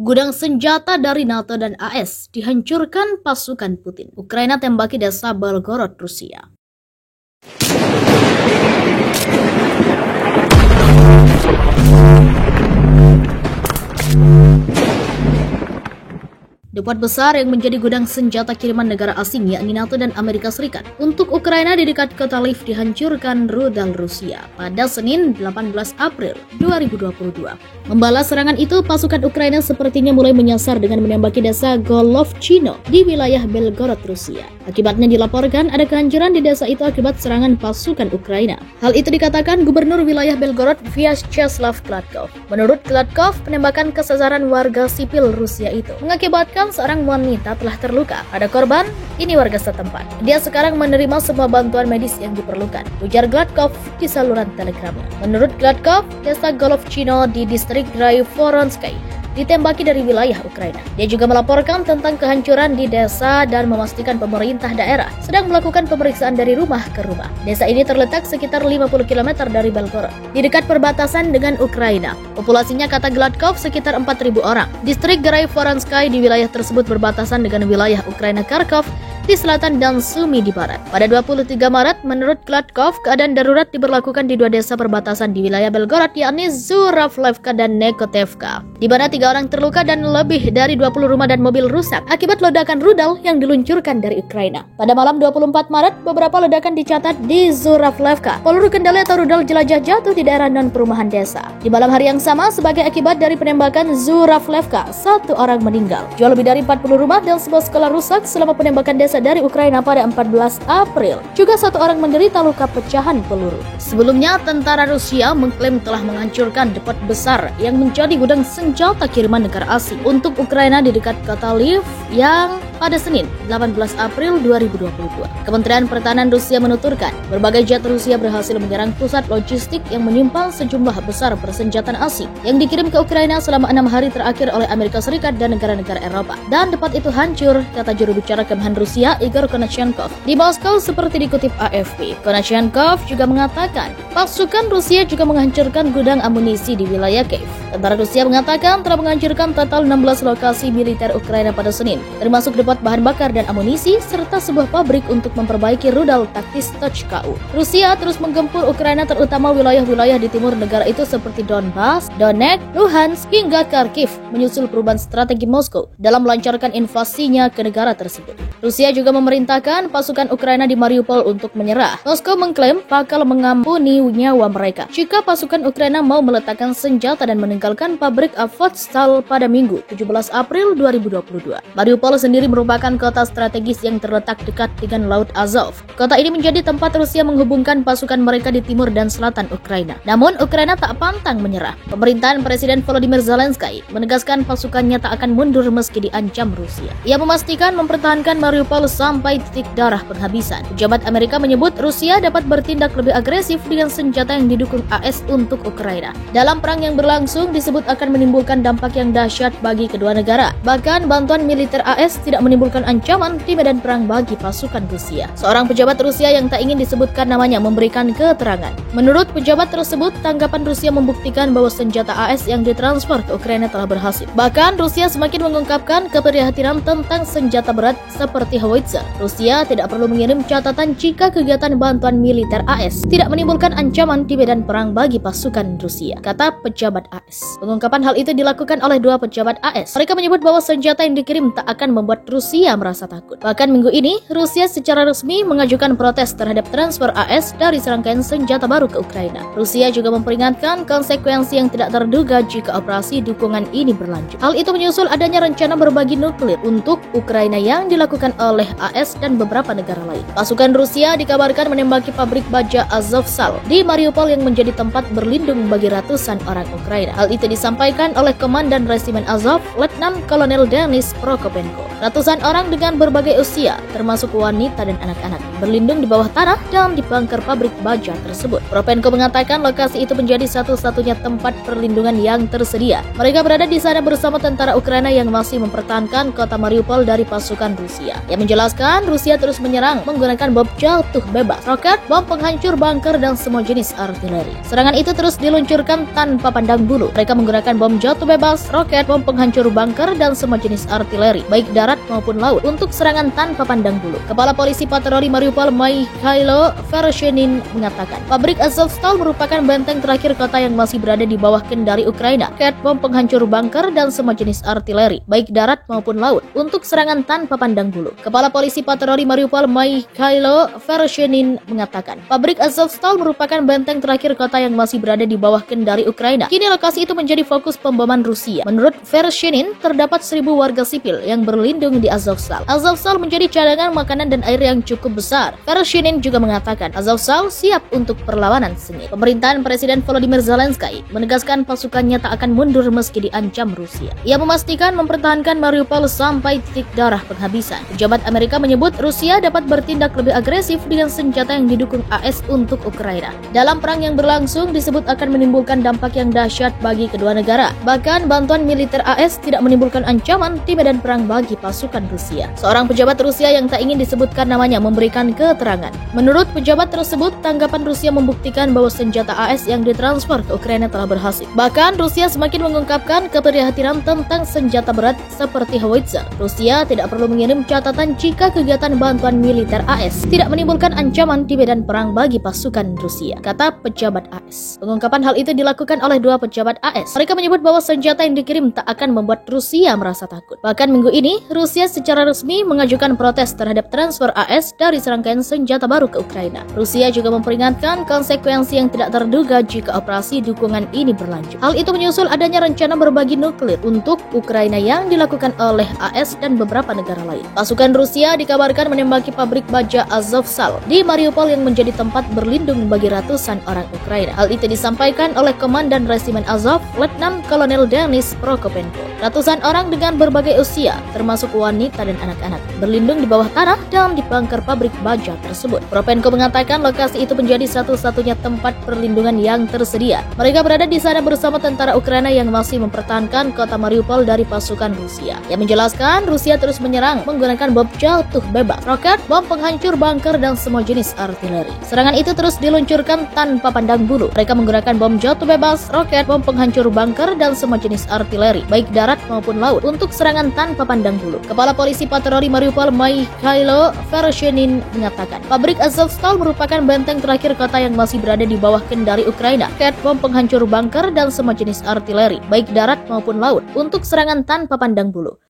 Gudang senjata dari NATO dan AS dihancurkan pasukan Putin. Ukraina tembaki desa Belgorod, Rusia. Depot besar yang menjadi gudang senjata kiriman negara asing yakni NATO dan Amerika Serikat untuk Ukraina di dekat kota Lviv dihancurkan rudal Rusia pada Senin 18 April 2022. Membalas serangan itu, pasukan Ukraina sepertinya mulai menyasar dengan menembaki desa Golovchino di wilayah Belgorod, Rusia. Akibatnya dilaporkan ada kehancuran di desa itu akibat serangan pasukan Ukraina. Hal itu dikatakan Gubernur wilayah Belgorod Vyacheslav Gladkov. Menurut Gladkov, penembakan kesasaran warga sipil Rusia itu mengakibatkan seorang wanita telah terluka. Ada korban, ini warga setempat. Dia sekarang menerima semua bantuan medis yang diperlukan, ujar Gladkov di saluran Telegramnya. Menurut Gladkov, desa Golovchino di distrik Voronezhsky ditembaki dari wilayah Ukraina. Dia juga melaporkan tentang kehancuran di desa dan memastikan pemerintah daerah sedang melakukan pemeriksaan dari rumah ke rumah. Desa ini terletak sekitar 50 km dari Belgorod, di dekat perbatasan dengan Ukraina. Populasinya, kata Gladkov, sekitar 4.000 orang. Distrik Voronezhsky di wilayah tersebut berbatasan dengan wilayah Ukraina Kharkov di selatan dan Sumy di barat. Pada 23 Maret, menurut Gladkov, keadaan darurat diberlakukan di dua desa perbatasan di wilayah Belgorod, yakni Zhuravlevka dan Nekotevka, di mana 3 orang terluka dan lebih dari 20 rumah dan mobil rusak akibat ledakan rudal yang diluncurkan dari Ukraina. Pada malam 24 Maret, beberapa ledakan dicatat di Zhuravlevka. Peluru kendali atau rudal jelajah jatuh di daerah non-perumahan desa. Di malam hari yang sama, sebagai akibat dari penembakan Zhuravlevka, 1 orang meninggal. Juga lebih dari 40 rumah dan sebuah sekolah rusak selama penembakan desa dari Ukraina pada 14 April. Juga 1 orang menderita luka pecahan peluru. Sebelumnya, tentara Rusia mengklaim telah menghancurkan depot besar yang menjadi gudang senjata kiriman negara asing untuk Ukraina di dekat kota Lviv yang pada Senin 18 April 2022. Kementerian Pertahanan Rusia menuturkan, berbagai jet Rusia berhasil menyerang pusat logistik yang menyimpan sejumlah besar persenjataan asing yang dikirim ke Ukraina selama 6 hari terakhir oleh Amerika Serikat dan negara-negara Eropa. Dan depot itu hancur, kata juru bicara Kemhan Rusia Igor Konashenkov di Moskow, seperti dikutip AFP. Konashenkov juga mengatakan, pasukan Rusia juga menghancurkan gudang amunisi di wilayah Kiev. Tentara Rusia mengatakan telah menghancurkan total 16 lokasi militer Ukraina pada Senin, termasuk depot bahan bakar dan amunisi, serta sebuah pabrik untuk memperbaiki rudal taktis Tochka-U. Rusia terus menggempur Ukraina, terutama wilayah-wilayah di timur negara itu seperti Donbas, Donetsk, Luhansk, hingga Kharkiv, menyusul perubahan strategi Moskow dalam melancarkan invasinya ke negara tersebut. Rusia juga memerintahkan pasukan Ukraina di Mariupol untuk menyerah. Moskow mengklaim bakal mengampuni nyawa mereka jika pasukan Ukraina mau meletakkan senjata dan meninggalkan pabrik Azovstal pada Minggu 17 April 2022. Mariupol sendiri merupakan kota strategis yang terletak dekat dengan Laut Azov. Kota ini menjadi tempat Rusia menghubungkan pasukan mereka di timur dan selatan Ukraina. Namun, Ukraina tak pantang menyerah. Pemerintahan Presiden Volodymyr Zelensky menegaskan pasukannya tak akan mundur meski diancam Rusia. Ia memastikan mempertahankan Mariupol sampai titik darah penghabisan. Pejabat Amerika menyebut Rusia dapat bertindak lebih agresif dengan senjata yang didukung AS untuk Ukraina. Dalam perang yang berlangsung disebut akan menimbulkan dampak yang dahsyat bagi kedua negara. Bahkan bantuan militer AS tidak menimbulkan ancaman di medan perang bagi pasukan Rusia. Seorang pejabat Rusia yang tak ingin disebutkan namanya memberikan keterangan. Menurut pejabat tersebut, tanggapan Rusia membuktikan bahwa senjata AS yang ditransfer ke Ukraina telah berhasil. Bahkan Rusia semakin mengungkapkan keprihatinan tentang senjata berat seperti howitzer. Rusia tidak perlu mengirim catatan jika kegiatan bantuan militer AS tidak menimbulkan ancaman di medan perang bagi pasukan Rusia, kata pejabat AS. Pengungkapan hal itu dilakukan oleh 2 pejabat AS. Mereka menyebut bahwa senjata yang dikirim tak akan membuat Rusia merasa takut. Bahkan minggu ini, Rusia secara resmi mengajukan protes terhadap transfer AS dari serangkaian senjata baru ke Ukraina. Rusia juga memperingatkan konsekuensi yang tidak terduga jika operasi dukungan ini berlanjut. Hal itu menyusul adanya rencana berbagi nuklir untuk Ukraina yang dilakukan oleh AS dan beberapa negara lain. Pasukan Rusia dikabarkan menembaki pabrik baja Azovstal di Mariupol yang menjadi tempat berlindung bagi ratusan orang Ukraina. Hal itu disampaikan oleh Komandan Resimen Azov, Letnan Kolonel Denis Prokopenko. Ratusan orang dengan berbagai usia, termasuk wanita dan anak-anak, berlindung di bawah tanah dan di bunker pabrik baja tersebut. Propenko mengatakan lokasi itu menjadi satu-satunya tempat perlindungan yang tersedia. Mereka berada di sana bersama tentara Ukraina yang masih mempertahankan kota Mariupol dari pasukan Rusia. Yang menjelaskan Rusia terus menyerang menggunakan bom jatuh bebas, roket, bom penghancur bunker dan semua jenis artileri. Serangan itu terus diluncurkan tanpa pandang bulu. Mereka menggunakan bom jatuh bebas, roket, bom penghancur bunker dan semua jenis artileri, baik darat maupun laut, untuk serangan tanpa pandang bulu. Kepala Polisi Patroli Mariupol Mikhailo Vershinin mengatakan, pabrik Azovstal merupakan benteng terakhir kota yang masih berada di bawah kendali Ukraina. Roket, bom penghancur bunker dan semua jenis artileri, baik darat maupun laut, untuk serangan tanpa pandang bulu. Kepala Polisi Patroli Mariupol Mikhailo Vershinin mengatakan, pabrik Azovstal merupakan benteng terakhir kota yang masih berada di bawah kendali Ukraina. Kini lokasi itu menjadi fokus pemboman Rusia. Menurut Vershinin, terdapat 1.000 warga sipil yang berlindung di Azovstal. Azovstal menjadi cadangan makanan dan air yang cukup besar. Vershinin juga mengatakan Azovstal siap untuk perlawanan sengit. Pemerintahan Presiden Volodymyr Zelensky menegaskan pasukannya tak akan mundur meski diancam Rusia. Ia memastikan mempertahankan Mariupol sampai titik darah penghabisan. Pejabat Amerika menyebut Rusia dapat bertindak lebih agresif dengan senjata yang didukung AS untuk Ukraina. Dalam perang yang berlangsung disebut akan menimbulkan dampak yang dahsyat bagi kedua negara. Bahkan bantuan militer AS tidak menimbulkan ancaman di medan perang bagi pasukan Rusia. Seorang pejabat Rusia yang tak ingin disebutkan namanya memberikan keterangan. Menurut pejabat tersebut, tanggapan Rusia membuktikan bahwa senjata AS yang ditransfer ke Ukraina telah berhasil. Bahkan Rusia semakin mengungkapkan keprihatinan tentang senjata berat seperti howitzer. Rusia tidak perlu mengirim catatan jika kegiatan bantuan militer AS tidak menimbulkan ancaman di medan perang bagi pasukan Rusia, kata pejabat AS. Pengungkapan hal itu dilakukan oleh dua pejabat AS. Mereka menyebut bahwa senjata yang dikirim tak akan membuat Rusia merasa takut. Bahkan minggu ini, Rusia secara resmi mengajukan protes terhadap transfer AS dari serangkaian senjata baru ke Ukraina. Rusia juga memperingatkan konsekuensi yang tidak terduga jika operasi dukungan ini berlanjut. Hal itu menyusul adanya rencana berbagi nuklir untuk Ukraina yang dilakukan oleh AS dan beberapa negara lain. Pasukan Rusia dikabarkan menembaki pabrik baja Azovstal di Mariupol yang menjadi tempat berlindung bagi ratusan orang Ukraina. Hal itu disampaikan oleh Komandan Resimen Azov, Letnan Kolonel Denis Prokopenko. Ratusan orang dengan berbagai usia, termasuk wanita dan anak-anak, berlindung di bawah tanah dan di bunker pabrik baja tersebut. Propenko mengatakan lokasi itu menjadi satu-satunya tempat perlindungan yang tersedia. Mereka berada di sana bersama tentara Ukraina yang masih mempertahankan kota Mariupol dari pasukan Rusia. Yang menjelaskan Rusia terus menyerang menggunakan bom jatuh bebas, roket, bom penghancur bunker dan semua jenis artileri. Serangan itu terus diluncurkan tanpa pandang bulu. Mereka menggunakan bom jatuh bebas, roket, bom penghancur bunker dan semua jenis artileri, baik darat maupun laut, untuk serangan tanpa pandang bulu. Kepala Polisi Patroli Mariupol Mikhailo Vershinin mengatakan, pabrik Azovstal merupakan benteng terakhir kota yang masih berada di bawah kendali Ukraina. Roket, bom penghancur bunker dan semua jenis artileri, baik darat maupun laut, untuk serangan tanpa pandang bulu.